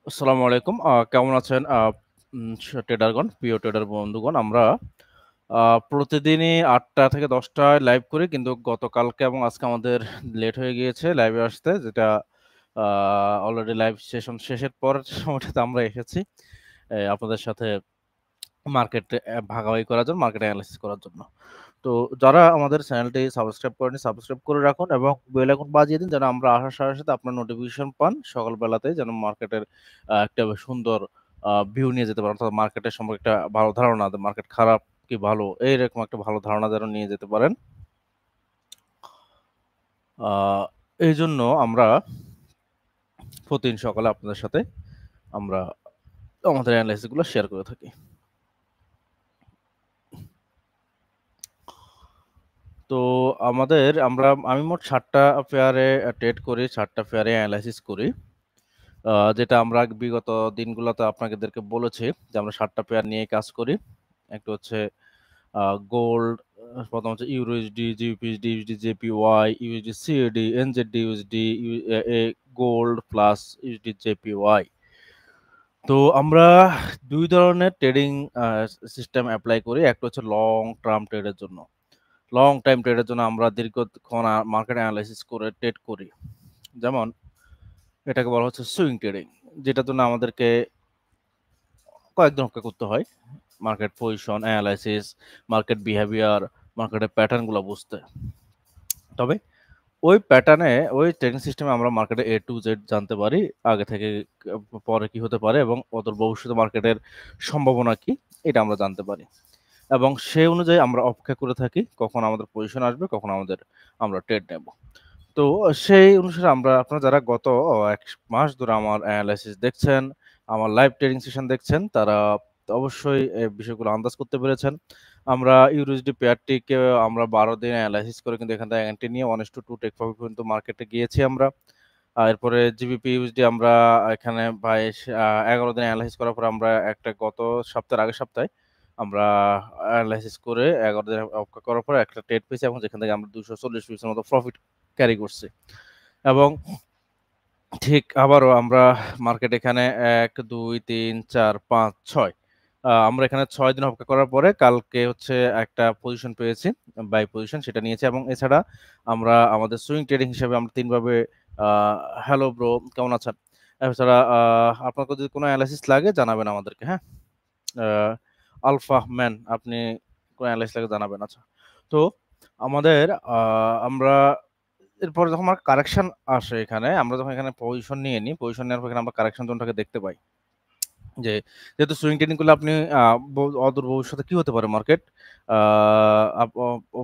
আসসালামু আলাইকুম। কেমন আছেন ট্রেডারগণ, প্রিয় ট্রেডার বন্ধুগণ? আমরা আ প্রতিদিনই ৮টা থেকে ১০টায় লাইভ করি। কিন্তু গতকালকে এবং আজকে আমাদের লেট হয়ে গিয়েছে লাইভে আসতে। যেটা আ অলরেডি লাইভ সেশন শেষের পরের সময়টাতে আমরা এসেছি। আপনাদের সাথে মার্কেট ভাগাভাগি করার জন্য, মার্কেট এনালাইসিস করার জন্য। তো যারা আমাদের চ্যানেলটি সাবস্ক্রাইব করেনি, সাবস্ক্রাইব করে রাখুন এবং বেল আইকন বাজিয়ে দিন যেন আমরা আসার সাথে, সাথে আপনার নোটিফিকেশন পান সকালবেলাতেই যেন মার্কেটের একটা সুন্দর ভিউ নিয়ে যেতে পারেন। অর্থাৎ মার্কেটের সম্পর্কে একটা ভালো ধারণা, মার্কেট খারাপ কি ভালো এইরকম একটা ভালো ধারণা যেন নিয়ে যেতে পারেন। আ এইজন্য আমরা প্রতিদিন সকালে আপনাদের সাথে আমরা আমাদের এনালাইসিস গুলো শেয়ার করে থাকি। তো আমি মোট ৭ টা পেয়ারে ট্রেড করি, ৭ টা পেয়ারে এনালাইসিস করি। যেটা আমরা বিগত দিনগুলোতে আপনাদেরকে বলেছি যে আমরা ৭ টা পেয়ার নিয়ে কাজ করি। একটা হচ্ছে গোল্ড, প্রথম হচ্ছে euro USD, GBP USD, USD JPY, USD CAD, NZD USD, U A A gold plus USD JPY. তো আমরা ২ ধরনের ট্রেডিং আ সিস্টেম এপ্লাই করি। একটা হচ্ছে লং টার্ম ট্রেডের জন্য। লং টাইম ট্রেডের জন্য আমরা দীর্ঘক্ষণ মার্কেট এনালাইসিস করে ট্রেড করি। যেমন এটাকে বলা হচ্ছে সুইং ট্রেডিং। যেটার জন্য আমাদেরকে কয়েকদিন অপেক্ষা করতে হয়। Market position analysis, market behaviour, মার্কেটের প্যাটার্ন গুলা বুঝতে। তবে ওই প্যাটার্নে ওই ট্রেডিং সিস্টেমে আমরা মার্কেটে A to Z জানতে পারি। আগে থেকে পরে কি হতে পারে এবং অদূর ভবিষ্যতে মার্কেটের সম্ভাবনা কি এটা আমরা জানতে পারি। এবং সেই অনুযায়ী আমরা অপেক্ষা করে থাকি কখন আমাদের পজিশন আসবে, কখন আমরা ট্রেড নেব। তো সেই অনুসারে আপনারা যারা গত ১ মাস ধরে আমার এনালাইসিস দেখছেন, আমার লাইভ ট্রেডিং সেশন দেখছেন, তারা অবশ্যই এই বিষয়গুলো আন্দাজ করতে পেরেছেন। আমরা ইউএসডি পেয়ারটিকে আমরা ১২ দিন এনালাইসিস করে কিন্তু এখান থেকে এন্ট্রি নিয়ে 1:2 টেক প্রফিট পর্যন্ত মার্কেটে গিয়েছি আমরা। এরপরে জিবিপি ইউএসডি আমরা এখানে ১১ দিন এনালাইসিস করার পর আমরা একটা গত সপ্তাহের আগের সপ্তাহে আমরা এনালাইসিস করে ১১ দিন অপেক্ষা করার পর একটা ট্রেড পেয়েছি এবং যেখান থেকে আমরা ২৪০ পিসের মতো প্রফিট ক্যারি করছি। এবং ঠিক আবারও আমরা মার্কেট এখানে ১, ২, ৩, ৪, ৫, ৬ আমরা এখানে ৬ দিন অপেক্ষা করার পরে কালকে হচ্ছে একটা পজিশন পেয়েছি, বাই পজিশন সেটা নিয়েছি এবং এছাড়া আমরা আমাদের সুইং ট্রেডিং হিসেবে আমরা ৩ ভাবে আ হ্যালো ব্রো কেমন আছেন? এছাড়া আপনার যদি কোনো এনালাইসিস লাগে জানাবেন আমাদেরকে, হ্যাঁ? আ আলফা ম্যান আপনি কোন এনালাইসিস লাগে জানাবেন। আচ্ছা। তো আমাদের আ আমরা এরপরে যখন আমার কারেকশন আসে এখানে, আমরা যখন এখানে পজিশন নিয়ে নিই, পজিশন নেওয়ার পর এখানে আমরা কারেকশন জোনটাকে দেখতে পাই। যে যেহেতু সুইং ট্রেডিং করলে আপনি আ অদূর ভবিষ্যতে কি হতে পারে মার্কেট? আ আপ অ অ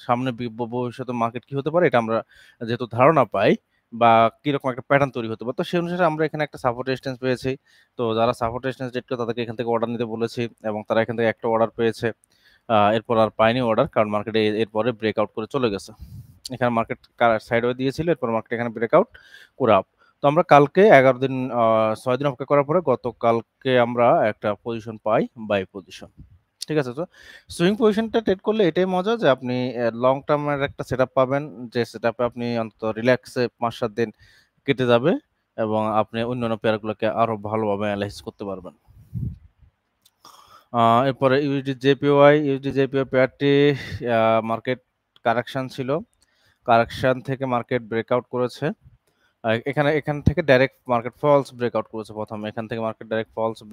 সামনে ভবিষ্যতে মার্কেট কি হতে পারে এটা আমরা যেহেতু ধারণা পাই বা কিরকম একটা প্যাটার্ন তৈরি হতে পারে। তো সেই অনুসারে আমরা এখানে একটা সাপোর্ট রেজিস্ট্যান্স পেয়েছি। তো যারা সাপোর্ট রেজিস্ট্যান্স রেট করে তাদেরকে এখান থেকে অর্ডার নিতে বলেছি এবং তারা এখান থেকে একটা অর্ডার পেয়েছে। এরপর আর পায়নি অর্ডার কারণ মার্কেটে এরপরে ব্রেকআউট করে চলে গেছে। এখানে মার্কেট সাইডওয়ে দিয়েছিল। এরপর মার্কেট এখানে ব্রেকআউট করে আপ। তো আমরা কালকে ১১ দিন ৬ দিন অপেক্ষা করার পরে গতকালকে আমরা একটা পজিশন পাই, বাই পজিশন। ঠিক আছে? তো সুইং পজিশনটা ট্রেড করলে এটাই মজা যে আপনি লং টার্ম এর একটা সেটআপ পাবেন। যে সেটআপে আপনি অন্তত রিল্যাক্সে ৫-৭ দিন কেটে যাবে এবং আপনি অন্যান্য পেয়ার গুলোকে আরো ভালোভাবে এনালাইসিস করতে পারবেন। আ এরপরে ইউএসডি জেপিওয়াই পেয়ারটি আ মার্কেট কারেকশন ছিল। কারেকশন থেকে মার্কেট ব্রেকআউট করেছে। এখান থেকে ডাইরেক্ট মার্কেট ফলস ব্রেকআউট করেছে ১ম এ। এখান থেকে মার্কেট ডাইরেক্ট ফলস আ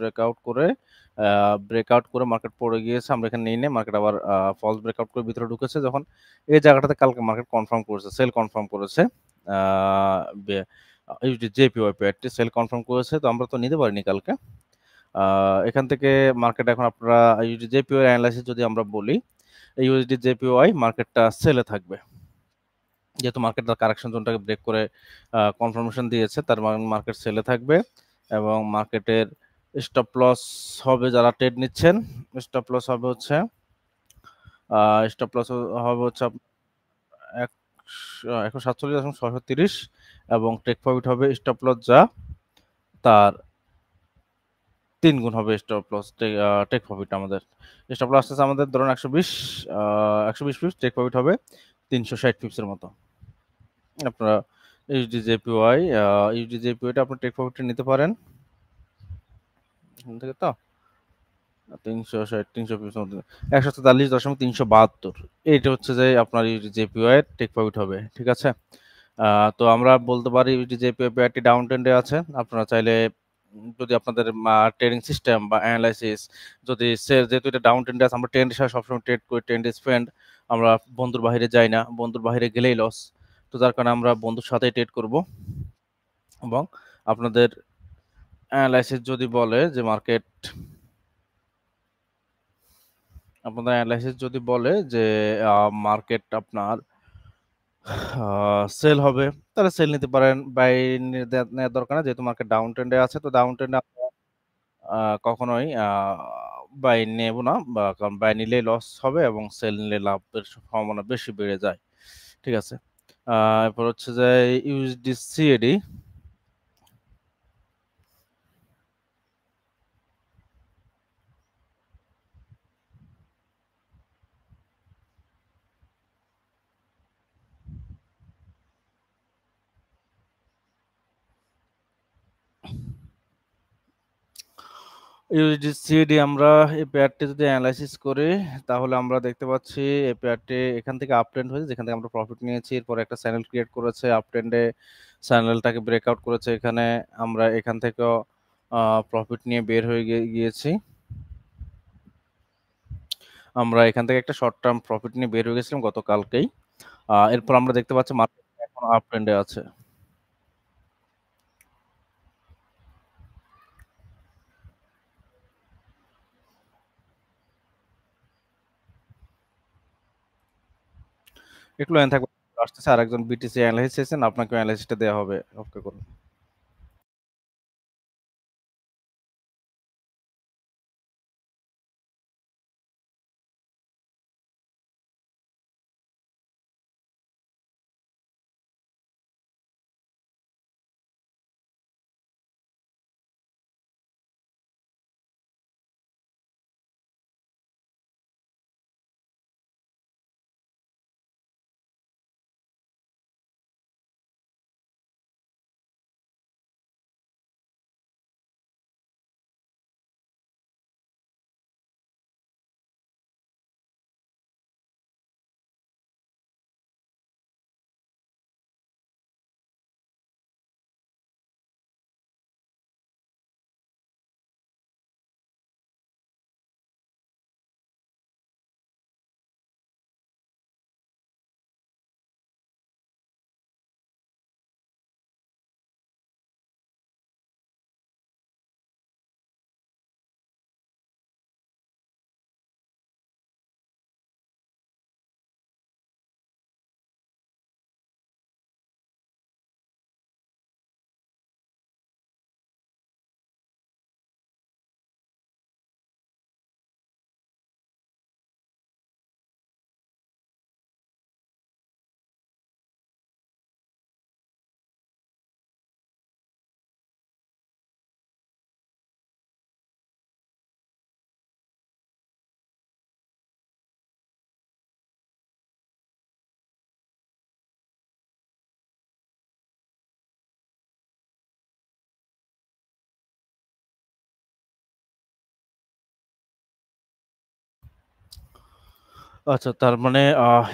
ব্রেকআউট করে মার্কেট পড়ে গিয়েছে। আমরা এখানে নিই নাই। মার্কেট আবার ফলস ব্রেকআউট করে ভিতরে ঢুকেছে যখন এই জায়গাটাতে কালকে মার্কেট কনফার্ম করেছে, সেল কনফার্ম করেছে। আ বে ইউএসডি-জেপিওয়াই পেয়ারটি সেল কনফার্ম করেছে। তো আমরা তো নিতে পারিনি কালকে। আ এখান থেকে মার্কেট এখন আপনারা ইউএসডি-জেপিওয়াই এনালাইসিস যদি আমরা বলি, ইউএসডি-জেপিওয়াই মার্কেটটা সেলে থাকবে। যেহেতু মার্কেট তার কারেকশন জোনটাকে ব্রেক করে কনফার্মেশন দিয়েছে, তার মানে মার্কেট সেলে থাকবে এবং মার্কেটের স্টপ লস হবে যারা ট্রেড নিচ্ছেন, স্টপ লস হবে হচ্ছে আ স্টপ লস হবে হচ্ছে এক ১৪৭.৬৩ এবং টেক প্রফিট হবে স্টপ লস যা তার ৩ গুণ হবে স্টপ লস টেক প্রফিট আমাদের। স্টপ লস আছে আমাদের ধরুন ১২০ পিপস, টেক প্রফিট হবে ৩৬০ পিপসের মতো। আপনারা ইউএসডি জেপিওয়াই টা আপনার টেক প্রফিটটা নিতে পারেন। এখান থেকে তো 360 143.372, এইটা হচ্ছে যে আপনার ইউটিজেপিওয়াই টেক প্রফিট হবে, ঠিক আছে। তো আমরা বলতে পারি ইউটিজেপিওয়াইটি ডাউন ট্রেন্ডে আছে। আপনারা চাইলে যদি আপনাদের ট্রেডিং সিস্টেম বা অ্যানালাইসিস যদি যেহেতু এটা ডাউন ট্রেন্ডে আছে, আমরা ট্রেন্ডের সাথে সবসময় ট্রেড করি, ট্রেন্ড ইজ ফ্রেন্ড, আমরা বন্ধুর বাইরে যাই না, বন্ধুর বাইরে গেলেই লস। তো যার কারণে আমরা বন্ধুর সাথেই ট্রেড করব। এবং আপনাদের অ্যানালাইসিস যদি বলে যে মার্কেট আপনার সেল হবে, তাহলে সেল নিতে পারেন। বাই নেওয়ার দরকার না, যেহেতু মার্কেট ডাউন ট্রেন্ডে আছে। তো ডাউন ট্রেন্ডে কখনোই বাই নেব না, কারণ বাই নিলে লস হবে এবং সেল নিলে লাভের সম্ভাবনা বেশি বেড়ে যায়, ঠিক আছে। এরপর হচ্ছে যে ইউএসডি ইউএসডি আমরা এই পেয়ারটি যদি অ্যানালাইসিস করি, তাহলে আমরা দেখতে পাচ্ছি এই পেয়ারটি এখান থেকে আপ ট্রেন্ড হয়েছে, যেখান থেকে আমরা প্রফিট নিয়েছি। এরপর একটা চ্যানেল ক্রিয়েট করেছে আপ ট্রেন্ডে, চ্যানেলটাকে ব্রেকআউট করেছে এখানে। আমরা এখান থেকেও প্রফিট নিয়ে বের হয়ে গিয়েছি। আমরা এখান থেকে একটা শর্ট টার্ম প্রফিট নিয়ে বের হয়ে গেছিলাম গতকালকেই। এরপর আমরা দেখতে পাচ্ছি মার্কেট এখন আপ ট্রেন্ডে আছে। একটু লাইন থাকবে, আসতেছে আরেকজন বিটিসি অ্যানালাইসিস এসেছেন, আপনাকে অ্যানালাইসিসটা দেওয়া হবে, অপেক্ষা করুন। আচ্ছা, তার মানে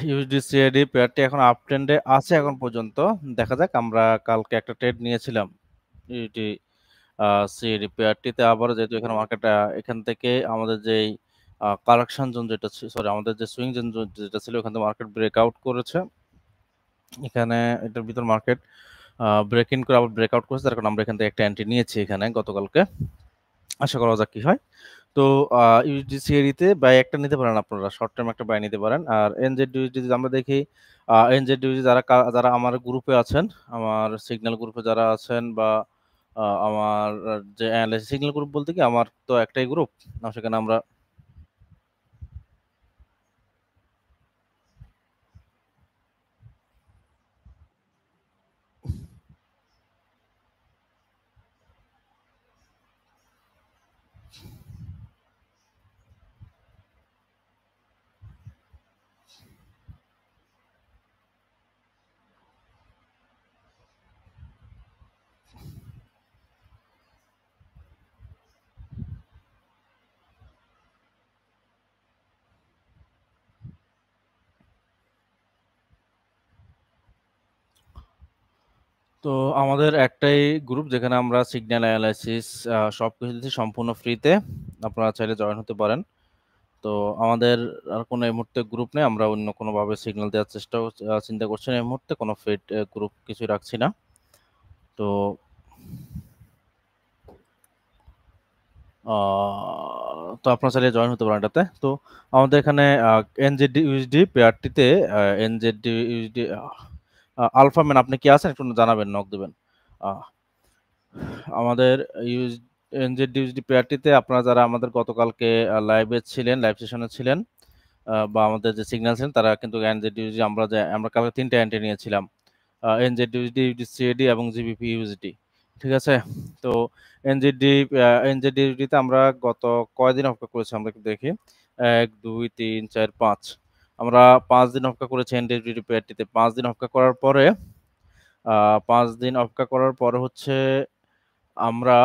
ইউএসডি পেয়ারটি এখন আপ ট্রেন্ডে আছে এখন পর্যন্ত। দেখা যাক, আমরা কালকে একটা ট্রেড নিয়েছিলাম ইউডি সিএডি পেয়ারটিতে। আবারও যেহেতু এখানে মার্কেট এখান থেকে আমাদের যেই কারেকশন জোন যেটা সরি আমাদের যে সুইং জোন যেটা ছিল, ওখান থেকে মার্কেট ব্রেকআউট করেছে। এখানে এটার ভিতর মার্কেট ব্রেক ইন করে আবার ব্রেকআউট করেছে, তার কারণে আমরা এখান থেকে একটা এন্ট্রি নিয়েছি এখানে গতকালকে। আশা করা যাক কি হয়। তো ইউএসডিসিএরিতে বাই একটা নিতে পারেন, আপনারা শর্ট টার্ম একটা বাই নিতে পারেন। আর এনজেড যদি আমরা দেখি, এনজেড যারা আমার গ্রুপে আছেন, আমার সিগন্যাল গ্রুপে যারা আছেন, বা আমার যে অ্যানালাইসিস সিগন্যাল গ্রুপ বলতে কি, আমার তো একটাই গ্রুপ, সেখানে আমরা তো আমাদের একটাই গ্রুপ যেখানে আমরা সিগন্যাল অ্যানালাইসিস সবকিছু দিচ্ছি সম্পূর্ণ ফ্রিতে। আপনারা চাইলে জয়েন হতে পারেন। তো আমাদের আর কোনো এই মুহূর্তে গ্রুপ নেই। আমরা অন্য কোনোভাবে সিগন্যাল দেওয়ার চিন্তা করছি না এই মুহূর্তে। কোনো ফেড গ্রুপ কিছুই রাখছি না। তো আপনারা চাইলে জয়েন হতে পারেন এটাতে। তো আমাদের এখানে NZD/USD পেয়ারটিতে NZD/USD আলফা ম্যান আপনি কি আছেন? একটু জানাবেন, নক দিবেন। আহ আমাদের ইউএস NZD/USD পেয়ারটিতে আপনারা যারা আমাদের গতকালকে লাইভ সেশনে ছিলেন, বা আমাদের যে সিগন্যাল ছিলেন তারা কিন্তু NZD/USD আমরা কালকে 3টা এন্ট্রি নিয়েছিলাম। NZD/USD, USD/CAD এবং GBP/USD। ঠিক আছে? তো NZD/USD তে আমরা গত কয়দিন অপেক্ষা করেছি আমরা একটু দেখি। ১, ২, ৩, ৪, ৫। আমরা ৫ দিন অপেক্ষা করেছি NZD পেয়ারটিতে। ৫ দিন অপেক্ষা করার পরে ৫ দিন অপেক্ষা করার পরে হচ্ছে আমরা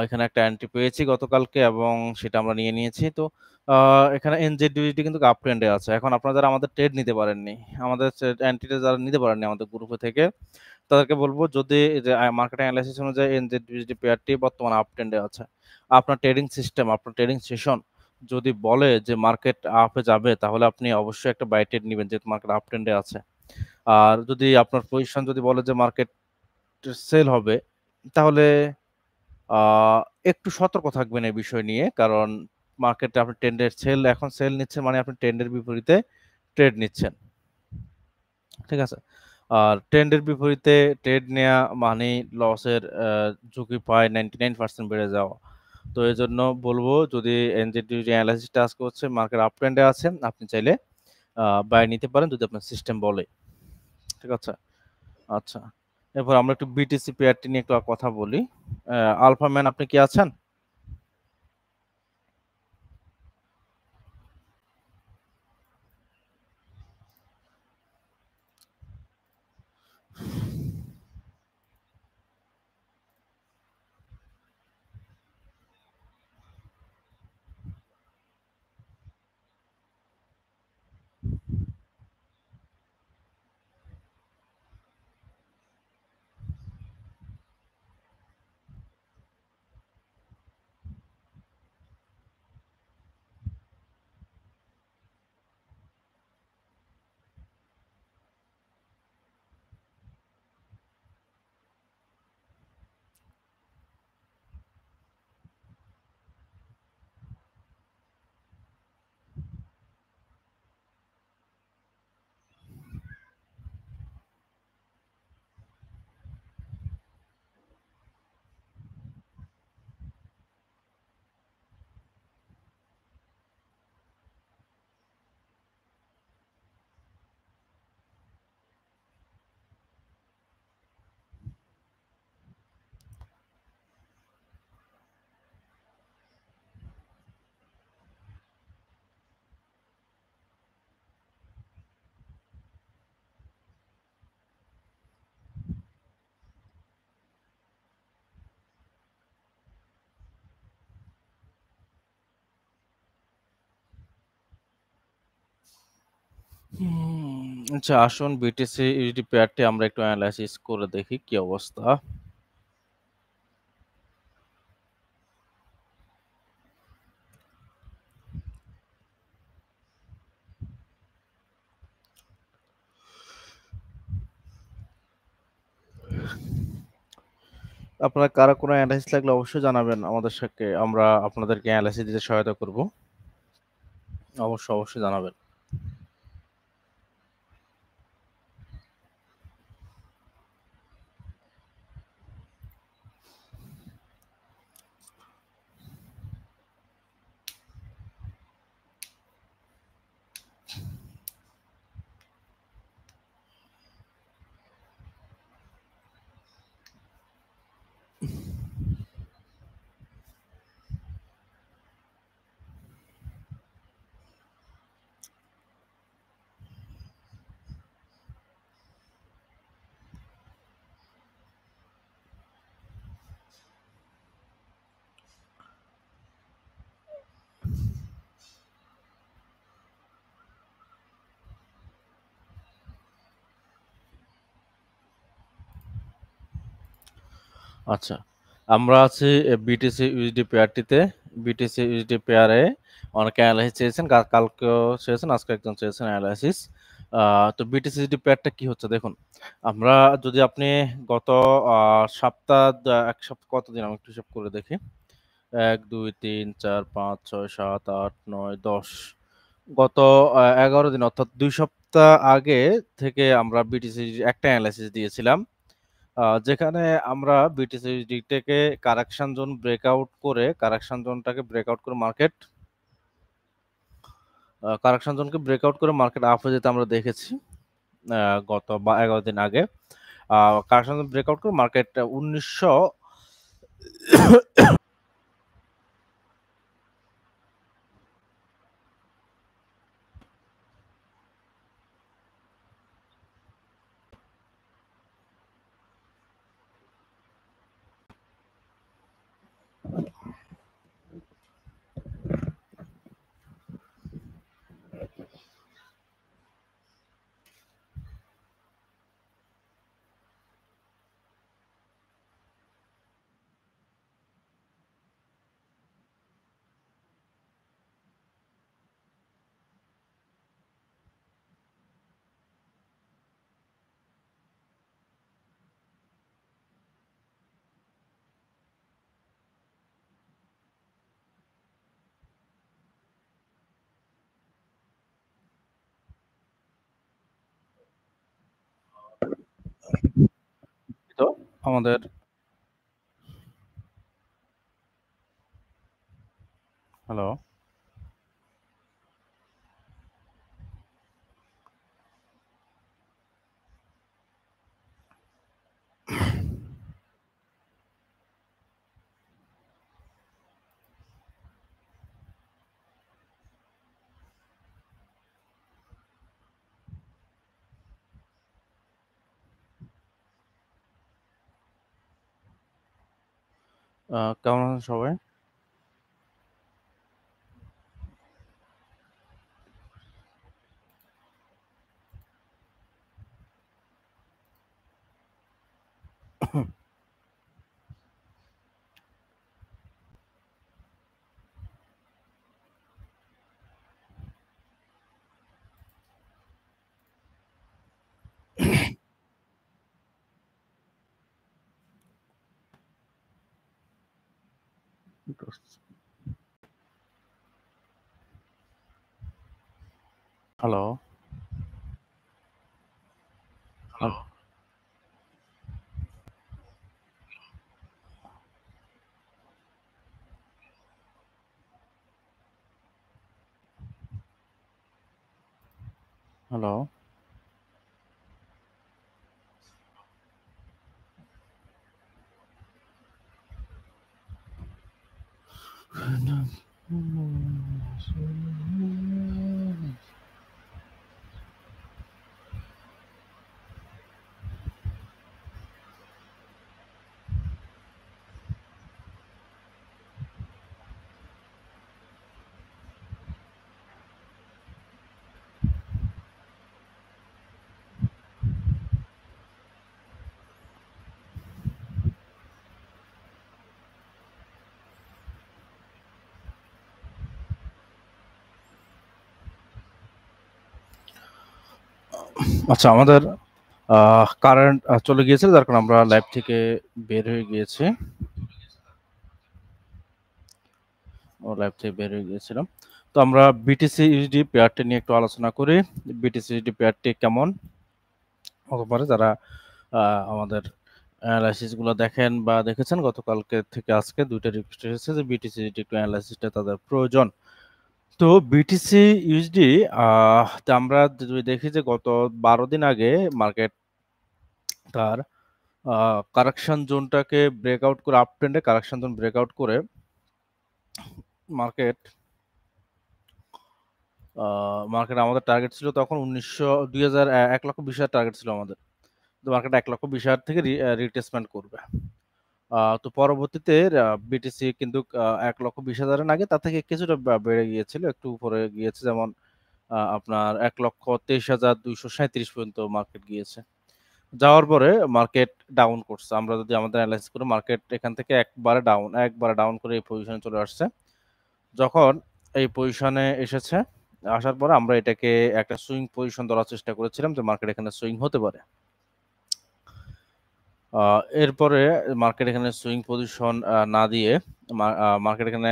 এখানে একটা এন্ট্রি পেয়েছি গতকালকে এবং সেটা আমরা নিয়ে নিয়েছি। তো আ এখানে NZD/USD কিন্তু আপ ট্রেন্ডে আছে। এখন আপনারা যারা আমাদের ট্রেড নিতে পারেননি, আমাদের এন্ট্রিটা যারা নিতে পারেননি আমাদের গ্রুপে থেকে, তাদেরকে বলব যদি এই যে মার্কেট অ্যানালাইসিস অনুযায়ী NZD/USD পেয়ারটি বর্তমানে আপ ট্রেন্ডে আছে। আপনার ট্রেডিং সিস্টেম, আপনার ট্রেডিং সেশন যদি বলে যে মার্কেট আপে যাবে তাহলে আপনি অবশ্যই একটা বাই ট্রেড নিবেন যেহেতু মার্কেট আপ ট্রেন্ডে আছে। আর যদি আপনার পজিশন যদি বলে যে মার্কেট সেল হবে তাহলে আ একটু সতর্ক থাকবেন এই বিষয় নিয়ে। কারণ মার্কেটে আপনি এখন সেল নিচ্ছেন মানে আপনি ট্রেন্ডের বিপরীতে ট্রেড নিচ্ছেন। ঠিক আছে? আর ট্রেন্ডের বিপরীতে ট্রেড নেয়া মানেই লসের ঝুঁকি প্রায় 99% বেড়ে যাওয়া। তো এজন্য বলব যদি NZD অ্যানালাইসিসটা আজকে হচ্ছে মার্কেট আপ ট্রেন্ডে আছে, আপনি চাইলে বাই নিতে পারেন যদি আপনার সিস্টেম বলে। ঠিক আছে? আচ্ছা। এরপর আমরা একটু BTC পেয়ারটি নিয়ে একটু কথা বলি। আলফা ম্যান আপনি কি আছেন? আচ্ছা আসুন BTC USD পেয়ারটি আমরা একটু এনালাইসিস করে দেখি কি অবস্থা। আপনারা কারো কোনো এনালাইসিস লাগলে অবশ্যই জানাবেন আমাদের সাথে। আমরা আপনাদেরকে এনালাইসিস দিতে সহায়তা করব। অবশ্যই জানাবেন। আচ্ছা। আমরা আছি বিটিসি ইউএসডি পেয়ারটিতে। বিটিসি ইউএসডি পেয়ারে অনেকে এনালাইসিস চেয়েছেন। কালকেও চেয়েছেন, আজকে একজন চেয়েছেন এনালাইসিস। আ তো বিটিসি ইউএসডি পেয়ারটা কি হচ্ছে দেখুন। আমরা যদি আপনি গত আ সপ্তাহ ১ সপ্তাহ কতদিন আমি একটু হিসাব করে দেখি। ১, ২, ৩, ৪, ৫, ৬, ৭, ৮, ৯, ১০ গত ১১ দিন অর্থাৎ ২ সপ্তাহ আগে থেকে আমরা বিটিসি একটা এনালাইসিস দিয়েছিলাম। যেখানে আমরা বিটিসি-কে কারেকশন জোন ব্রেকআউট করে কারেকশন জোনটাকে ব্রেকআউট করে কারেকশন জোনকে ব্রেকআউট করে মার্কেট আপ হয়ে যেতে আমরা দেখেছি আ গত ১১ দিন আগে। আ কারেকশন জোন ব্রেকআউট করে মার্কেট ১৯০০ তো আমাদের হ্যালো, কেমন আছেন সবাই? Hello, hello, hello. আচ্ছা আমাদের কারেন্ট চলে গিয়েছিল যার কারণে আমরা লাইভ থেকে বের হয়ে গিয়েছি। লাইভ থেকে বের হয়ে গিয়েছিলাম। তো আমরা বিটিসি-ইউএসডি পেয়ারটি নিয়ে একটু আলোচনা করি। বিটিসি-ইউএসডি পেয়ারটি কেমন হতে পারে? যারা আ আমাদের এনালাইসিস গুলা দেখেন বা দেখেছেন গতকালকে থেকে আজকে ২ টা রিকোয়েস্ট এসেছে যে বিটিসি-ইউএসডি একটু এনালাইসিসটা তাদের প্রয়োজন। তো বিটিসি-ইউএসডি তে আমরা যদি দেখি যে গত ১২ দিন আগে মার্কেট তার আ কারেকশন জোনটাকে ব্রেকআউট করে আপ ট্রেন্ডে কারেকশন জোন ব্রেকআউট করে মার্কেট আ মার্কেট আমাদের টার্গেট ছিল তখন ২০০০ ১,২০,০০০ টার্গেট ছিল আমাদের। তো মার্কেট ১,২০,০০০ থেকে রিট্রেসমেন্ট করবে। তো পরবর্তীতে বিটিসি কিন্তু ১,২০,০০০ এর আগে তার থেকে কিছুটা বেড়ে গিয়েছিল। একটু উপরে গিয়েছে যেমন আপনার ১,২৩,২৩৭ পর্যন্ত মার্কেট গিয়েছে। যাওয়ার পরে মার্কেট ডাউন করছে। আমরা যদি আমাদের অ্যানালাইসিস করি, মার্কেট এখান থেকে একবারে ডাউন করে এই পজিশনে চলে আসছে। যখন এই পজিশনে এসেছে, আসার পরে আমরা এটাকে একটা সুইং পজিশন ধরার চেষ্টা করেছিলাম যে মার্কেট এখানে সুইং হতে পারে। এরপরে মার্কেট এখানে সুইং পজিশন না দিয়ে মার্কেট এখানে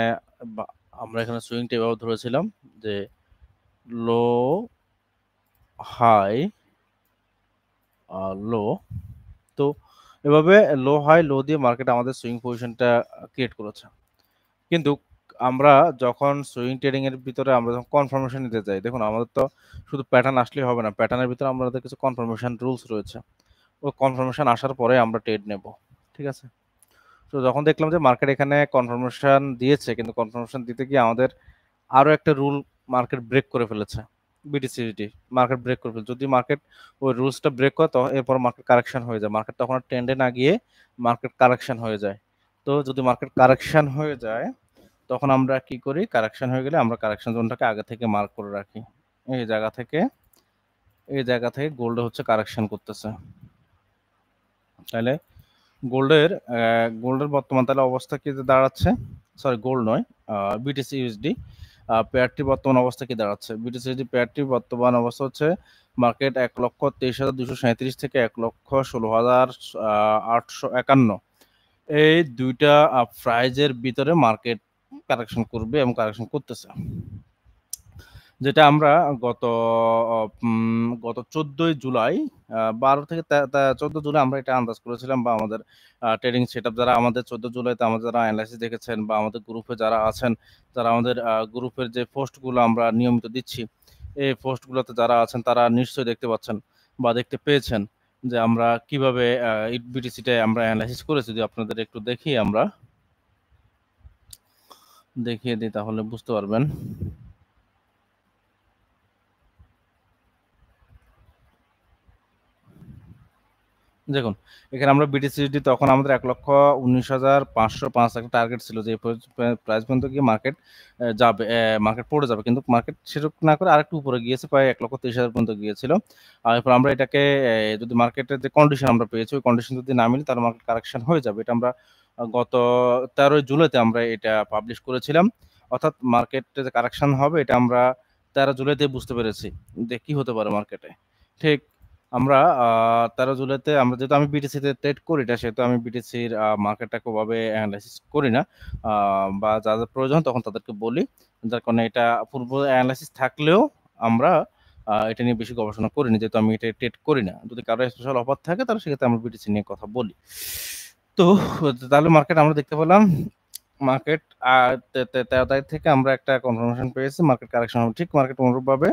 আমরা এখানে সুইংটা এভাবে ধরেছিলাম যে লো হাই লো। তো এভাবে লো হাই লো দিয়ে মার্কেট আমাদের সুইং পজিশনটা ক্রিয়েট করেছে। কিন্তু আমরা যখন সুইং ট্রেডিং এর ভিতরে আমরা যখন কনফার্মেশন নিতে যাই, দেখুন আমাদের তো শুধু প্যাটার্ন আসলেই হবে না, প্যাটার্নের ভিতরে আমাদের কিছু কনফার্মেশন রুলস রয়েছে। ওই কনফার্মেশন আসার পরে আমরা ট্রেড নেব, ঠিক আছে? তো যখন দেখলাম যে মার্কেট এখানে কনফার্মেশন দিয়েছে, কিন্তু কনফার্মেশন দিতে গিয়ে আমাদের আরো একটা রুল মার্কেট ব্রেক করে ফেলেছে, বিটিসিডি মার্কেট ব্রেক করে ফেলেছে। যদি মার্কেট ওই রুলসটা ব্রেক করে, তখন এরপর মার্কেট কারেকশন হয়ে যায়, মার্কেট তখন ট্রেন্ডে না গিয়ে মার্কেট কারেকশন হয়ে যায়। তো যদি মার্কেট কারেকশন হয়ে যায়, তখন আমরা কি করি, কারেকশন হয়ে গেলে আমরা কারেকশন জোনটাকে আগে থেকে মার্ক করে রাখি। এই জায়গা থেকে গোল্ডে হচ্ছে কারেকশন করতেছে। তাহলে গোল্ডের গোল্ডের বর্তমান তাহলে অবস্থা কি দাঁড়াচ্ছে, সরি গোল্ড নয়, বিটিসি ইউএসডি পেয়ারটি বর্তমান অবস্থা কি দাঁড়াচ্ছে? বিটিসি ইউএসডি পেয়ারটি বর্তমান অবস্থা হচ্ছে মার্কেট 1,23,237 থেকে 1,16,851, এই দুইটা প্রাইজের ভিতরে মার্কেট কারেকশন করবে এবং কারেকশন করতেছে। যেটা আমরা গত গত 14ই জুলাই 12 থেকে 14 জুলাই আমরা এটা আন্দাজ করেছিলাম, বা আমাদের ট্রেডিং সেটআপ যারা আমাদের 14 জুলাইতে আমাদের যারা অ্যানালাইসিস দেখেছেন, বা আমাদের গ্রুপে যারা আছেন, যারা আমাদের গ্রুপের যে পোস্টগুলো আমরা নিয়মিত দিচ্ছি, এই পোস্টগুলোতে যারা আছেন তারা নিশ্চয়ই দেখতে পাচ্ছেন বা দেখতে পেয়েছেন যে আমরা কিভাবে বিটিসিটা আমরা অ্যানালাইসিস করেছি। যদি আপনাদের একটু আমরা দেখিয়ে দিই তাহলে বুঝতে পারবেন। দেখুন এখানে আমরা বিটিসিডি তখন আমাদের 1,19,505 একটা টার্গেট ছিল যে প্রাইস পর্যন্ত গিয়ে মার্কেট যাবে, মার্কেট পড়ে যাবে, কিন্তু মার্কেট সেরকম না করে আরেকটু উপরে গিয়েছে, প্রায় 1,30,000 পর্যন্ত গিয়েছিল। আর এরপর আমরা এটাকে যদি মার্কেটের যে কন্ডিশন আমরা পেয়েছি ওই কন্ডিশন যদি না মিলে তাহলে মার্কেট কারেকশন হয়ে যাবে। এটা আমরা গত 13 জুলাইতে আমরা এটা পাবলিশ করেছিলাম, অর্থাৎ মার্কেটে যে কারেকশন হবে এটা আমরা 13 জুলাইতে বুঝতে পেরেছি যে কি হতে পারে মার্কেটে। ঠিক আমরা 13 জুলাইতে আমরা যেহেতু আমি বিটিসিতে ট্রেড করি না, সেহেতু আমি বিটিসির মার্কেটটাকে ওভাবে অ্যানালাইসিস করি না, বা যাদের প্রয়োজন তখন তাদেরকে বলি, যার কারণে এটা পূর্ব অ্যানালাইসিস থাকলেও আমরা এটা নিয়ে বেশি গবেষণা করিনি, যেহেতু আমি এটা ট্রেড করি না। যদি কারো স্পেশাল অফার থাকে তাহলে সেক্ষেত্রে আমরা বিটিসি নিয়ে কথা বলি। তো তাহলে মার্কেট আমরা দেখতে পেলাম, মার্কেট 13 তারিখ থেকে আমরা একটা কনফার্মেশন পেয়েছি মার্কেট কারেকশন হবে, ঠিক মার্কেট অনুরূপভাবে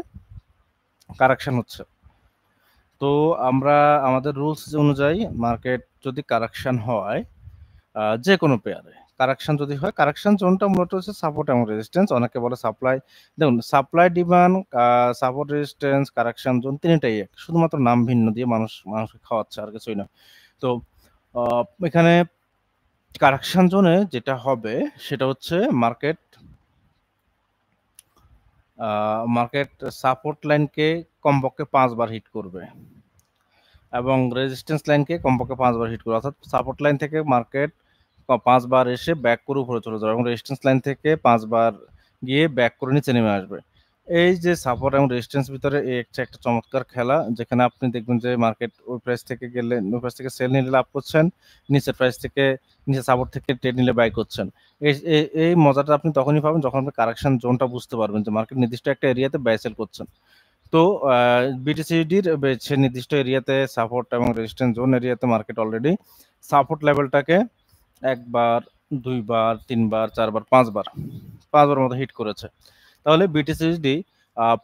কারেকশন হচ্ছে। তো আমরা আমাদের রুলস অনুযায়ী মার্কেট যদি কারেকশন হয় যে কোনো পেয়ারে কারেকশন যদি হয়, কারেকশন জোনটা মূলত হচ্ছে সাপোর্ট এবং রেজিস্ট্যান্স, অনেকে বলে সাপ্লাই। দেখুন supply demand, support resistance, correction zone তিনটাই এক, শুধুমাত্র নাম ভিন্ন দিয়ে মানুষকে খাওয়াচ্ছে, আর কিছুই না। তো এখানে কারেকশন জোনে যেটা হবে সেটা হচ্ছে মার্কেট সাপোর্ট লাইনকে কমপক্ষে 5 বার হিট করবে এবং রেজিস্ট্যান্স লাইনকে কমপক্ষে 5 বার হিট করবে, অর্থাৎ সাপোর্ট লাইন থেকে মার্কেট 5 বার এসে ব্যাক করে উপরে চলে যাবে এবং রেজিস্ট্যান্স লাইন থেকে 5 বার গিয়ে ব্যাক করে নিচে নেমে আসবে। এই যে সাপোর্ট এবং রেজিস্ট্যান্স ভিতরে এই একটা চমৎকার খেলা, যেখানে আপনি দেখবেন যে মার্কেট ওই প্রাইস থেকে গেলে ওই প্রাইস থেকে সেল নিলে লাভ করছেন, নিচের প্রাইস থেকে নিচে সাপোর্ট থেকে ট্রেড নিলে বাই করছেন। এই মজাটা আপনি তখনই পাবেন যখন আপনি কারেকশন জোনটা বুঝতে পারবেন যে মার্কেট নির্দিষ্ট একটা এরিয়াতে বাই সেল করছেন। তো বিটিসিডির সে নির্দিষ্ট এরিয়াতে সাপোর্ট এবং রেজিস্ট্যান্স জোন এরিয়াতে মার্কেট অলরেডি সাপোর্ট লেভেলটাকে 1 বার 2 বার 3 বার 4 বার 5 বার 5 বার মতো হিট করেছে। তাহলে বিটিসিডি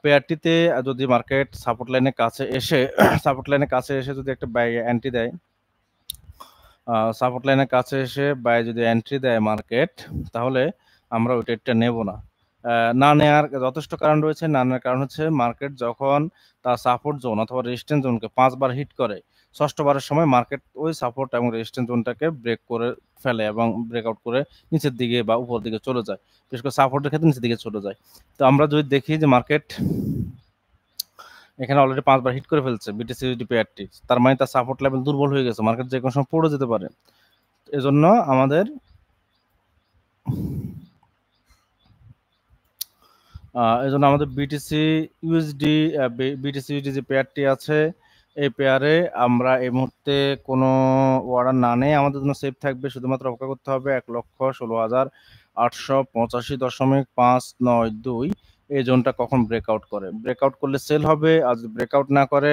পেয়ারটিতে যদি মার্কেট সাপোর্ট লাইনের কাছে এসে সাপোর্ট লাইনের কাছে এসে যদি একটা বাই এন্ট্রি দেয়, সাপোর্ট লাইনের কাছে এসে বাই যদি এন্ট্রি দেয় মার্কেট, তাহলে আমরা ওই ট্রেডটা নেব না। না নেওয়ার যথেষ্ট কারণ রয়েছে। না নেওয়ার কারণ হচ্ছে মার্কেট যখন তার সাপোর্ট জোন অথবা রেজিস্ট্যান্স জোনকে 5 বার হিট করে, ষষ্ঠ বারের সময় মার্কেট ওই সাপোর্ট এবং রেজিস্ট্যান্স জোনটাকে ব্রেক করে ফেলে এবং ব্রেকআউট করে নিচের দিকে বা উপর দিকে চলে যায়। বিশেষ করে সাপোর্টের ক্ষেত্রে নিচের দিকে চলে যায়। তো আমরা যদি দেখি যে মার্কেট এখানে অলরেডি 5 বার হিট করে ফেলছে বিটিসি ইউএসডি পেয়ারটি। তার মানে তার সাপোর্ট লেভেল দুর্বল হয়ে গেছে। মার্কেট যে কোনো সময় পড়ে যেতে পারে। এজন্য আমাদের বিটিসি ইউএসডি যে পেয়ারটি আছে, এই পেয়ারে আমরা এই মুহূর্তে কোনো অর্ডার না নেই আমাদের জন্য সেফ থাকবে। শুধুমাত্র অপেক্ষা করতে হবে 1,16,885.592 এই জোনটা কখন ব্রেকআউট করে। ব্রেকআউট করলে সেল হবে, আর যদি ব্রেকআউট না করে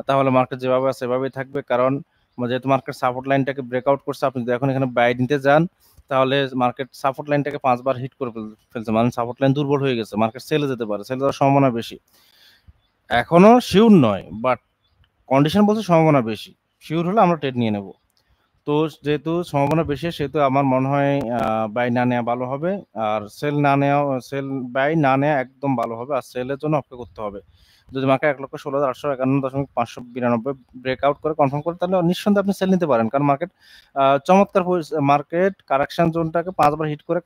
তাহলে মার্কেট যেভাবে আছে সেভাবেই থাকবে। কারণ যেহেতু মার্কেট সাপোর্ট লাইনটাকে ব্রেকআউট করছে, আপনি যদি এখন এখানে বাই নিতে যান তাহলে মার্কেট সাপোর্ট লাইনটাকে 5 বার হিট করে ফেলছে, মানে সাপোর্ট লাইন দুর্বল হয়ে গেছে, মার্কেট সেলে যেতে পারে, সেলে যাওয়ার সম্ভাবনা বেশি। এখনো শিওর নয়, বাট কন্ডিশন বলছে সম্ভাবনা বেশি। শিওর হলে আমরা ট্রেড নিয়ে নেব। তো যেহেতু সম্ভাবনা বেশি, সেহেতু আমার মনে হয় বাই না নেওয়া ভালো হবে। আর বাই না নেওয়া একদম ভালো হবে। আর সেলের জন্য অপেক্ষা করতে হবে। যদি মার্কেট 1,16,851.92 ব্রেকআউট করে কনফার্ম করে, তাহলে নিঃসন্দেহে আপনি সেল নিতে পারেন। কারণ চমৎকার মার্কেট কারেকশন জোনটাকে 5 বার হিট করে,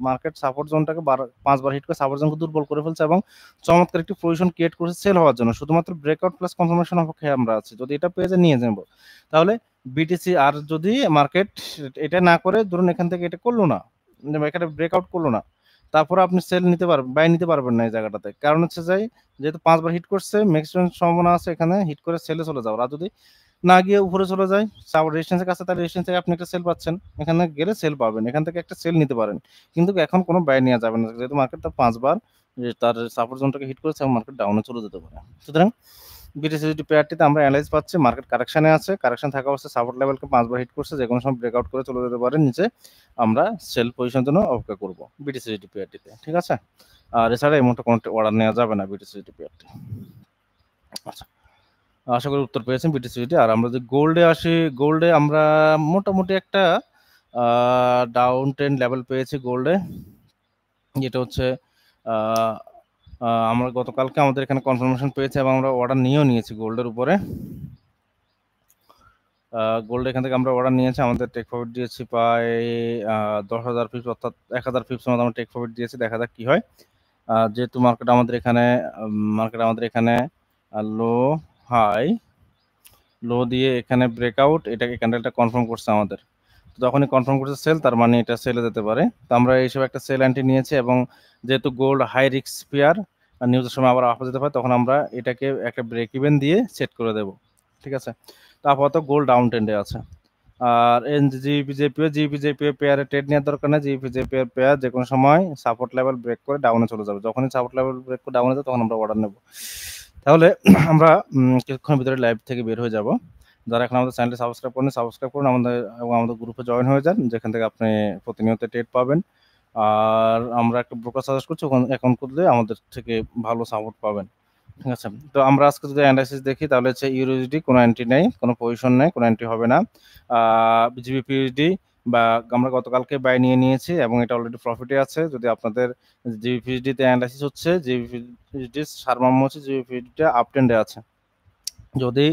মার্কেট সাপোর্ট জোনটাকে 5 বার হিট করে সাপোর্ট জোনকে দুর্বল করে ফেলছে এবং চমৎকার একটি পজিশন ক্রিয়েট করেছে সেল হওয়ার জন্য। শুধুমাত্র ব্রেকআউট প্লাস কনফার্মেশন অপেক্ষায় আমরা আছি। যদি এটা পেয়ে যায় নিয়ে নেব। তাহলে বিটিসি, আর যদি মার্কেট এটা না করে, ধরুন এখান থেকে এটা করলো না, এখানে ব্রেকআউট করলো না, তারপরে আপনি সেল নিতে পারবেন, বাই নিতে পারবেন না এই জায়গাটাতে। কারণ হচ্ছে যেহেতু 5 বার হিট করছে, ম্যাক্সিমাম সম্ভাবনা আছে এখানে হিট করে সেলে চলে যাওয়ার। আর যদি না গিয়ে উপরে চলে যায় রেজিস্ট্যান্সের কাছে, তার রেজিস্ট্যান্স থেকে আপনি একটা সেল পাচ্ছেন, এখানে গেলে সেল পাবেন, এখান থেকে একটা সেল নিতে পারেন। কিন্তু এখন কোনো বাই নেওয়া যাবে না, যেহেতু মার্কেট তার 5 বার তার সাপোর্ট জোনটাকে হিট করেছে এবং মার্কেট ডাউনে চলে যেতে পারে। সুতরাং বিটিসি পেয়ারটিতে আমরা অ্যানালাইজ পাচ্ছি, মার্কেট কারেকশনে আছে, কারেকশন থাকা অবস্থায় সাপোর্ট লেভেলকে 5 বার হিট করছে, যে কোনো সময় ব্রেকআউট করে চলে যেতে পারে নিচে। আমরা সেল পজিশনের জন্য অপেক্ষা করব বিটিসি পেয়ারটিতে। ঠিক আছে? আর এছাড়া এই মুহূর্তে কোনো অর্ডার নেওয়া যাবে না বিটিসি পেয়ারটি। আচ্ছা, আশা করি উত্তর পেয়েছেন বিটিসি। আর আমরা যদি গোল্ডে আসি, গোল্ডে আমরা মোটামুটি একটা ডাউন ট্রেন্ড লেভেল পেয়েছি গোল্ডে, যেটা হচ্ছে আমরা গতকালকে আমাদের এখানে কনফার্মেশন পেয়েছি এবং আমরা অর্ডার নিয়েও নিয়েছি গোল্ডের উপরে। গোল্ড এখান থেকে আমরা অর্ডার নিয়েছি, আমাদের টেক প্রফিট দিয়েছি প্রায় 10,000 পিপস, অর্থাৎ 1,000 পিপস মতো আমরা টেক প্রফিট দিয়েছি। দেখা যাক কি হয়। যেহেতু মার্কেট আমাদের এখানে লো হাই লো দিয়ে এখানে ব্রেকআউট, এটাকে ক্যান্ডেলটা কনফার্ম করছে আমাদের। তো যখনই কনফার্ম করছে সেল, তার মানে এটা সেলে যেতে পারে। তো আমরা এইসব একটা সেল এন্ট্রি নিয়েছি, এবং যেহেতু গোল্ড হাই রিস্ক পেয়ার, নিউজের সময় আবার আফা যেতে পারে, তখন আমরা এটাকে একটা ব্রেক ইভেন দিয়ে সেট করে দেব। ঠিক আছে? তো আপাতত গোল্ড ডাউন ট্রেন্ডে আছে। আর জিপিজেপিও পেয়ারে ট্রেড নেওয়ার দরকার নেই। জিপিজেপি পেয়ার যে কোনো সময় সাপোর্ট লেভেল ব্রেক করে ডাউনে চলে যাবে। যখনই সাপোর্ট লেভেল ব্রেক করে ডাউনে যাবে, তখন আমরা অর্ডার নেব। তাহলে আমরা কিছুক্ষণের ভিতরে লাইভ থেকে বের হয়ে যাব। যারা এখন আমাদের চ্যানেলটি সাবস্ক্রাইব করুন আমাদের গ্রুপে জয়েন হয়ে যান, যেখান থেকে আপনি প্রতিনিয়ত ট্রেড পাবেন। আর আমরা একটা ব্রোকার সাজেস্ট করছি, অ্যাকাউন্ট করলে আমাদের থেকে ভালো সাপোর্ট পাবেন। ঠিক আছে? তো আমরা আজকে যদি অ্যানালাইসিস দেখি, তাহলে হচ্ছে ইউএসডি কোনো এন্ট্রি নেই, কোনো পজিশন নেই, কোনো এন্ট্রি হবে না। জিবিপিউএসডি বা আমরা গতকালকে বাই নিয়ে নিয়েছি এবং এটা অলরেডি প্রফিটে আছে। যদি আপনাদের জিবিপিউএসডিতে অ্যানালাইসিস হচ্ছে, জিবিপিউএসডির সারমর্ম হচ্ছে জিবিপিউএসডিটা আপ ট্রেন্ডে আছে। যদি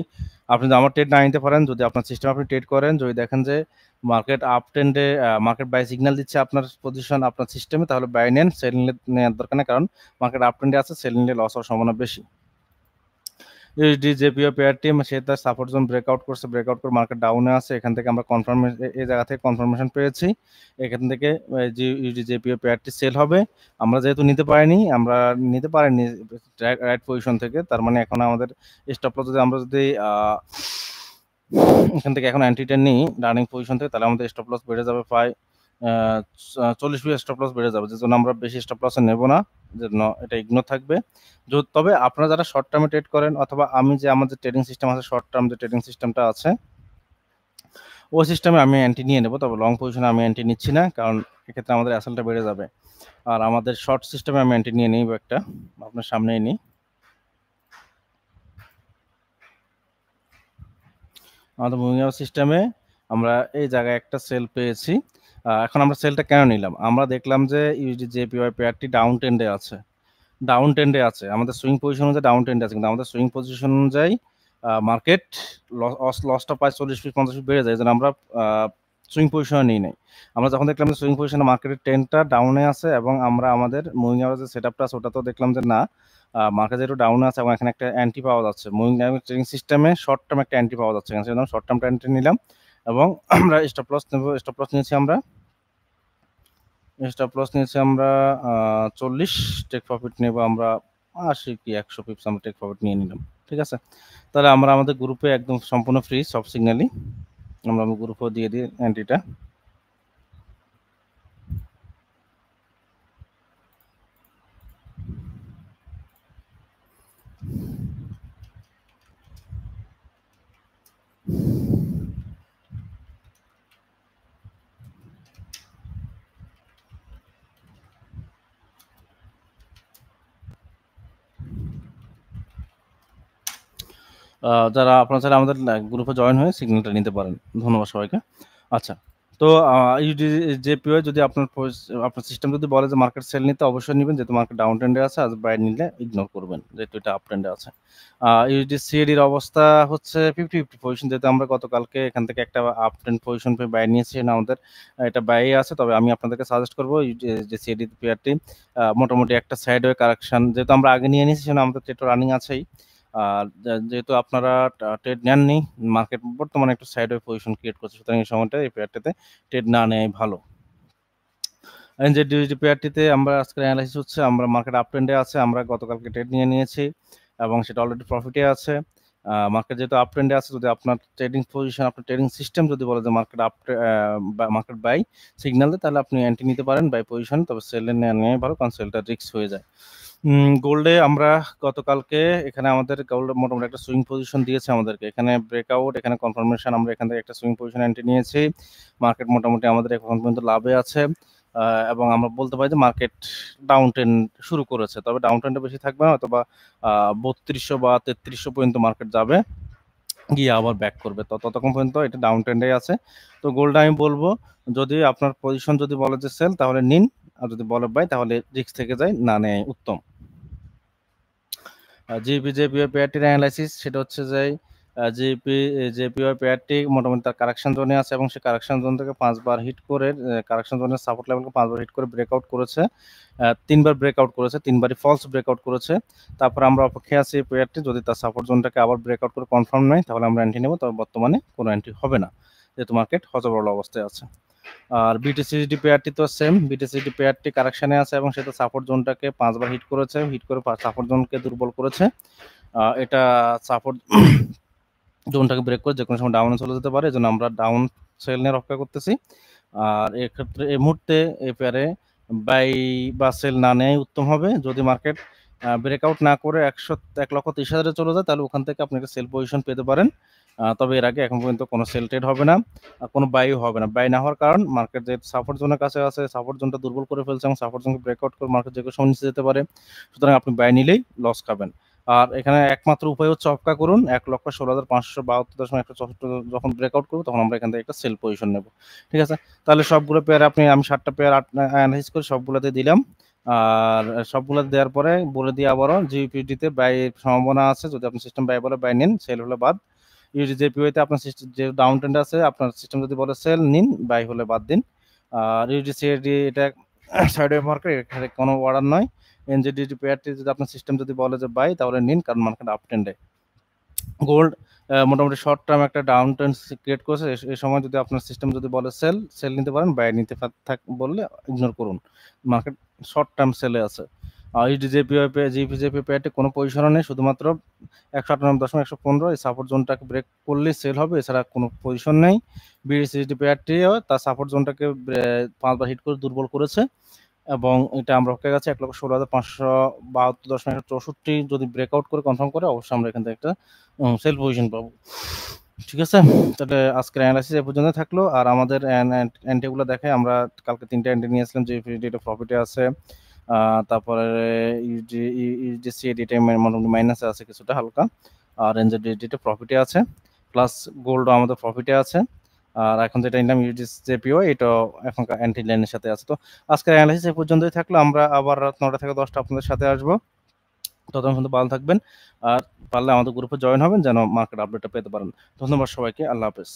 আপনি আমার ট্রেড না নিতে পারেন, যদি আপনার সিস্টেম আপনি ট্রেড করেন, যদি দেখেন যে মার্কেট আপ ট্রেন্ডে, মার্কেট বাই সিগন্যাল দিচ্ছে আপনার পজিশন আপনার সিস্টেমে, তাহলে বাই নেন, সেল নিলে নেওয়ার দরকার নেই। কারণ মার্কেট আপ ট্রেন্ডে আছে, সেল নিলে লস হওয়ার সম্ভাবনা বেশি। ইউএসডি জেপিও পেয়ারটি সে তার সাপোর্ট জোন ব্রেকআউট করে মার্কেট ডাউনে আছে। এখান থেকে আমরা এই জায়গা থেকে কনফার্মেশন পেয়েছি, এখান থেকে ইউএসডি জেপিও পেয়ারটি সেল হবে। আমরা যেহেতু নিতে পারিনি রাইট পজিশন থেকে, তার মানে এখন আমাদের স্টপ লস, যদি এখান থেকে এখন অ্যান্টিটা নিই রানিং পজিশন থেকে, তাহলে আমাদের স্টপ লস বেড়ে যাবে প্রায় 40 স্টপ লস বেড়ে যাবে, যে জন্য আমরা বেশি স্টপ লস নেব না, জন্য এটা ইগনোর থাকবে। তবে আপনারা যারা শর্ট টার্মে ট্রেড করেন, অথবা আমি যে আমাদের ট্রেডিং সিস্টেম আছে, শর্ট টার্ম যে ট্রেডিং সিস্টেমটা আছে, ওই সিস্টেমে আমি অ্যান্টি নিয়ে নেব। তবে লং পজিশনে আমি অ্যান্টি নিচ্ছি না, কারণ এক্ষেত্রে আমাদের অ্যাসেলটা বেড়ে যাবে। আর আমাদের শর্ট সিস্টেমে আমি অ্যান্টি নিয়ে নিব একটা, আপনার সামনেই নিই। আমাদের মুভিং অ্যাভারেজ সিস্টেমে আমরা এই জায়গায় একটা সেল পেয়েছি। এখন আমরা সেলটা কেন নিলাম? আমরা দেখলাম যে ইউএসডি জেপিওয়াই পেয়ারটি ডাউন ট্রেন্ডে আছে, আমাদের সুইং পজিশন অনুযায়ী ডাউন ট্রেন্ডে আছে, কিন্তু আমাদের সুইং পজিশন অনুযায়ী মার্কেট লসটা প্রায় 40-50 বেড়ে যায়, যেন আমরা সুইং পজিশনে নিই নাই। আমরা যখন দেখলাম যে সুইং পজিশনে মার্কেটের ট্রেন্ডটা ডাউনে আছে, এবং আমরা আমাদের মুভিং অ্যাভারেজের সেটআপটা আছে, ওটা তো দেখলাম যে না, মার্কেট যেহেতু ডাউন আছে এবং এখানে একটা অ্যান্টি পাওয়া যাচ্ছে, মুভিং ডায়ামন্ড ট্রেডিং সিস্টেমে শর্ট টার্ম একটা অ্যান্টি পাওয়া যাচ্ছে, সেজন্য শর্ট টার্মটা এন্ট্রি নিলাম এবং আমরা স্টপ লস নেব। স্টপ লস নিয়েছি আমরা 40, টেক প্রফিট নেব আমরা 80 কি 100 পিপস আমরা টেক প্রফিট নিয়ে নিলাম। ঠিক আছে, তাহলে আমরা আমাদের গ্রুপে একদম সম্পূর্ণ ফ্রি সব সিগন্যালই আমরা গ্রুপেও দিয়ে দিই এন্ট্রিটা। যারা আপনারা চাইলে আমাদের গ্রুপে জয়েন হয়ে সিগন্যালটা নিতে পারেন। ধন্যবাদ সবাইকে। আচ্ছা, তো ইউডিজেপিও যদি আপনার সিস্টেম যদি বলে যে মার্কেট সেল নিতে, অবশ্যই নেবেন, যেহেতু মার্কেট ডাউন ট্রেন্ডে আছে। আর বাই নিলে ইগনোর করবেন, যেহেতু এটা আপ ট্রেন্ডে আছে। ইউডিসিএডির অবস্থা হচ্ছে 50-50 পজিশন, যেহেতু আমরা গতকালকে এখান থেকে একটা আপ ট্রেন্ড পজিশন পেয়ে বাই নিয়েছি না, আমাদের এটা বাই আছে। তবে আমি আপনাদেরকে সাজেস্ট করবো যে সিএডি পেয়ারটি মোটামুটি একটা সাইডওয়ে কারেকশন, যেহেতু আমরা আগে নিয়ে নিয়েছি, সেজন্য আমাদের ট্রেড রানিং আছেই। আর যেহেতু আপনারা ট্রেড নেননি, মার্কেট বর্তমানে একটু সাইডওয়ে পজিশন ক্রিয়েট করছে, সুতরাং এই সময়টা এই পেয়ারটাতে ট্রেড না নেওয়াই ভালো। যে ডিউটি পেয়ারটিতে আমরা আজকের অ্যানালাইসিস হচ্ছে, আমরা মার্কেট আপ ট্রেন্ডে আছে, আমরা গতকালকে ট্রেড নিয়ে নিয়েছি এবং সেটা অলরেডি প্রফিটে আছে। মার্কেট যেহেতু আপ ট্রেন্ডে আছে, যদি আপনার ট্রেডিং পজিশন, আপনার ট্রেডিং সিস্টেম যদি বলে যে মার্কেট মার্কেট বাই সিগন্যাল দেয়, তাহলে আপনি এন্ট্রি নিতে পারেন বাই পজিশন, তবে সেলে নেওয়াই ভালো, কারণ সেলটা রিস্ক হয়ে যায়। গোল্ডে আমরা গতকালকে এখানে আমাদের গোল্ড মোটামুটি একটা সুইং পজিশন দিয়েছে আমাদেরকে, এখানে ব্রেকআউট, এখানে কনফার্মেশন, আমরা এখান থেকে একটা সুইং পজিশন এন্ট্রি নিয়েছি। মার্কেট মোটামুটি আমাদের এখন পর্যন্ত লাভে আছে এবং আমরা বলতে পারি যে মার্কেট ডাউন ট্রেন্ড শুরু করেছে, তবে ডাউন ট্রেন্ডে বেশি থাকবে না, অথবা 3200 বা 3300 পর্যন্ত মার্কেট যাবে, গিয়ে আবার ব্যাক করবে। তো ততক্ষণ পর্যন্ত এটা ডাউন ট্রেন্ডে আছে। তো গোল্ড আমি বলবো, যদি আপনার পজিশন যদি বলে যে সেল, তাহলে নিন, আর যদি বলে বাই, তাহলে রিস্ক থেকে যায়, না নেয় উত্তম। জেপিওয়াই পেয়ারটির অ্যানালাইসিস সেটা হচ্ছে যে জেপিওয়াই পেয়ারটি মোটামুটি তার কারেকশন জোনে আছে এবং সে কারেকশন জোন থেকে 5 বার হিট করে, কারেকশন জোনের সাপোর্ট লেভেলকে 5 বার হিট করে ব্রেকআউট করেছে, 3 বার ব্রেকআউট করেছে, 3 বারই ফলস ব্রেকআউট করেছে। তারপর আমরা অপেক্ষায় আছি পেয়ারটি যদি তার সাপোর্ট জোনটাকে আবার ব্রেকআউট করে কনফার্ম নেয়, তাহলে আমরা এন্ট্রি নেব, তবে বর্তমানে কোনো এন্ট্রি হবে না, যেহেতু মার্কেট হজবরল অবস্থায় আছে। আর বিটিসিডি পেয়ারটি তো সেম, বিটিসিডি পেয়ারটি কারেকশনে আছে এবং সেটা সাপোর্ট জোনটাকে 5 বার হিট করেছে, হিট করে সাপোর্ট জোনকে দুর্বল করেছে। এটা সাপোর্ট জোনটাকে ব্রেক করে যে কোনো সময় ডাউনে চলে যেতে পারে, এজন্য আমরা ডাউন সেল নিয়ে রক্ষা করতেছি। আর এক্ষেত্রে এই মুহূর্তে এই পেয়ারে বাই বা সেল না নেয় উত্তম হবে। যদি মার্কেট ব্রেকআউট না করে 1,30,000 চলে যায়, তাহলে ওখান থেকে আপনি একটা সেল পজিশন পেতে পারেন। তবে এর আগে এখন পর্যন্ত কোনো সেল ট্রেড হবে না, কোনো বাইও হবে না। বাই না হওয়ার কারণ, মার্কেট যে সাপোর্ট জোনের কাছে আছে, সাপোর্ট জোনটা দুর্বল করে ফেলছে এবং সাপোর্ট জোনকে ব্রেকআউট করে মার্কেট যে কোনো সময় নিচে যেতে পারে, সুতরাং আপনি বাই নিলেই লস খাবেন। আর এখানে একমাত্র উপায় হচ্ছে অপেক্ষা করুন, 1,16,572.164 যখন ব্রেকআউট করবো, তখন আমরা এখান থেকে একটা সেল পজিশন নেব। ঠিক আছে, তাহলে সবগুলো পেয়ার আমি 7টা পেয়ার অ্যানালাইসিস করে সবগুলোতে দিলাম। আর সবগুলো দেওয়ার পরে বলে দিয়ে আবারও জিপিডিতে বাই সম্ভাবনা আছে, যদি আপনার সিস্টেম বাই বলে বাই নিন, সেল হলে বাদ। ইউডিজেপিওতে আপনার সিস্টেম যে ডাউন ট্রেন্ড আছে, আপনার সিস্টেম যদি বলে সেল নিন, বাই হলে বাদ দিন। আর ইউডিসিএডি এটা সাইডওয়ে মার্কেট, এখানে কোনো অর্ডার নয়। এনজেডিটি পেয়ারটি যদি আপনার সিস্টেম যদি বলে যে বাই, তাহলে নিন, কারণ মার্কেট আপ ট্রেন্ডে। গোল্ড মোটামুটি শর্ট টার্ম একটা ডাউন ট্রেন্ড ক্রিয়েট করেছে, এই সময় যদি আপনার সিস্টেম যদি বলে সেল নিতে পারেন, বাই নিতে বললে ইগনোর করুন, মার্কেট শর্ট টার্ম সেলে আছে। জিপিজেপি পেয়ারটি কোনো পজিশনও নেই, শুধুমাত্র 198.115 এই সাপোর্ট জোনটাকে ব্রেক করলেই সেল হবে, এছাড়া কোনো পজিশন নেই। বিডিসিডি পেয়ারটিও তার সাপোর্ট জোনটাকে 5 বার হিট করে দুর্বল করেছে এবং এটা আমরা হয়ে গেছে 1,16,572.64 যদি ব্রেকআউট করে কনফার্ম করে, অবশ্যই আমরা এখান থেকে একটা সেল পজিশন পাবো। ঠিক আছে, তাহলে আজকের অ্যানালাইসিস এ পর্যন্ত থাকলো। আর আমাদের এন্ট্রিগুলো দেখে, আমরা কালকে 3টা এন্ট্রি নিয়েছিলাম, যে এটা প্রফিটে আছে, তারপরে ইউজিসিএডিটা মোটামুটি মাইনাসে আছে কিছুটা হালকা, আর এনজেডিটা প্রফিটে আছে, প্লাস গোল্ডও আমাদের প্রফিটে আছে। আর এখন যেটা নিলাম ইউজিসিপিও, এটাও এখন অ্যান্টি লাইনের সাথে আছে। তো আজকের অ্যানালাইসিস এ পর্যন্তই থাকলো, আমরা আবার রাত 9টা থেকে 10টা আপনাদের সাথে আসবো। ততক্ষণ পর্যন্ত ভালো থাকবেন, আর পারলে আমাদের গ্রুপে জয়েন হবেন, যেন মার্কেট আপডেটটা পেতে পারেন। ধন্যবাদ সবাইকে, আল্লাহ হাফেজ।